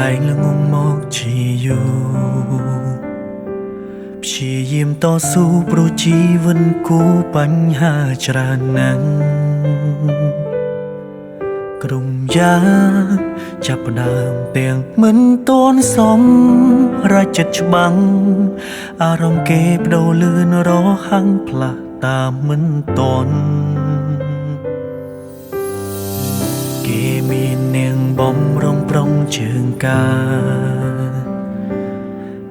ឯងល្ងងមកជាយូរព្យាយាមតស៊ូព្រោះជីវិតគូបញ្ហាច្រើនណាស់ក្រុមយ៉ាចាប់ផ្ដើមទាំងមិនតន់សមរចិត្តច្បាំងអារម្មណ៍គេបដូរលឿនរហ័ងផ្លាស់តាមមិនតន់គេមាននាងបំរុងប្រងជើងកា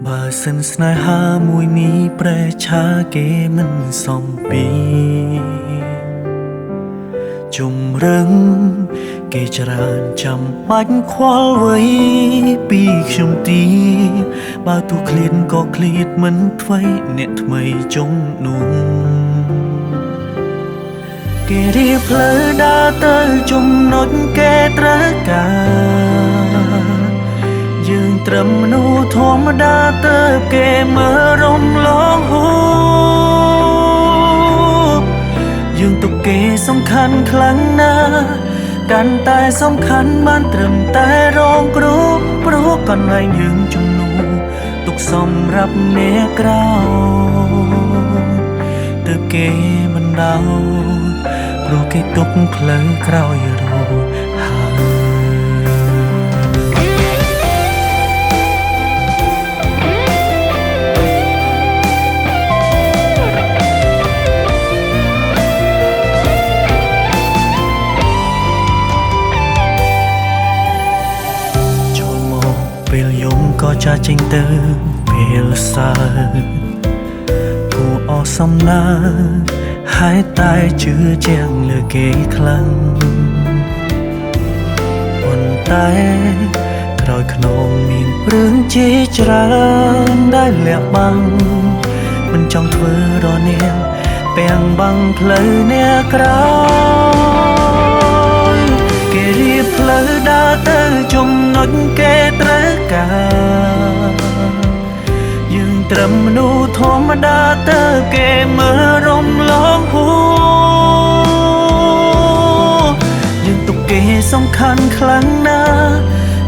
បើសិនស្នេហាមួយនេះប្រែឆាគេមិនសំពីជំរឹងគេច្រើនចាំបាច់ខ្វល់អ្វីពីខ្ញុំទីបើទូឃ្លាតក៏ឃ្លាតមិនថ្មីអ្នកថ្មីជុំនោះគេរៀបផ្លូវដើរទៅចំណុចគេត្រូវការយើងត្រឹមមនុស្សធម្មតាទៅគេមើលរំលងហូបយើងទុកគេសំខាន់ខ្លាំងណាស់កាន់តែសំខាន់បានត្រឹមតែរងគ្រោះព្រោះកន្លែងយើងជំនួសទុកសម្រាប់អ្នកក្រៅទៅគេមិនដោព្រោះគេទុកផ្លូវក្រោយរហូតពេលយំក៏ចាចេញទៅពេលសើគួរអស់សំណាហើយតែជឿជាងលើគេខ្លាំងប៉ុន្តែក្រោយខ្នងមានរឿងជាច្រើនដែលលាក់បាំងមិនចង់ធ្វើរនាងពាំងបាំងផ្លូវអ្នកក្រោយគេរៀបផ្លូវដើរទៅចំណុចគេត្រូវការយើងត្រឹមមនុស្សធម្មតាទៅគេមើលរំលងហួយើងទុកគេសំខាន់ខ្លាំងណាស់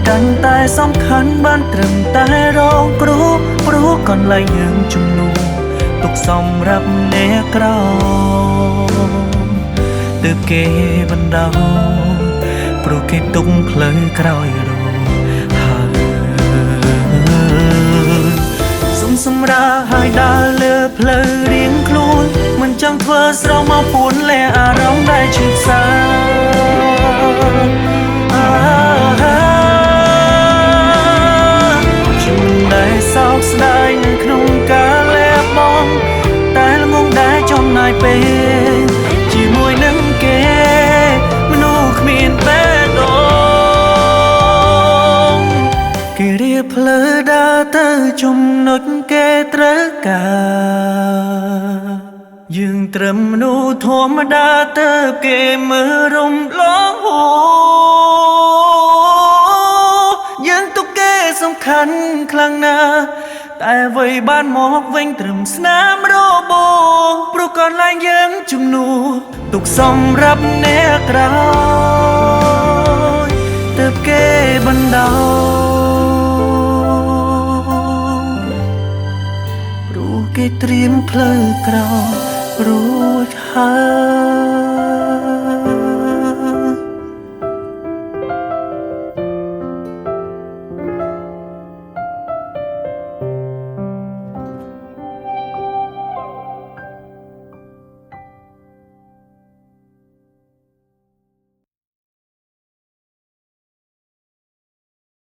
កាន់តែសំខាន់បានត្រឹមតែរងគ្រោះព្រោះកន្លែងយើងជំនួសទុកសម្រាប់អ្នកក្រោមទើបគេបណ្ដោព្រោះគេទុកផ្លូវក្រោយរហូតសម្រាប់ហើយដើរលើផ្លូវរៀងខ្លួនមិនចង់ធ្វើស្រោមមកពួនលែអារម្មណ៍ដែលឈឺផ្សាខ្ញុំដែលសោកស្ដាយនៅក្នុងការលះបង់តែល្ងងដែលចំណាយពេលជាមួយនឹងគេមនុស្សគ្មានបេះដូងគេរៀបផ្លូវដើរទៅចំណុចគេត្រូវការយើងត្រឹមមនុស្សធម្មតាទៅគេមើលរំលងហូយើងទុកគេសំខាន់ខ្លាំងណាស់តែអ្វីបានមកវិញត្រឹមស្នាមរបូរព្រោះកន្លែងយើងជំនួសទុកសម្រាប់អ្នកក្រោយទើបគេបណ្ដោគេត្រៀមផ្លូវក្រោយរួចហើយ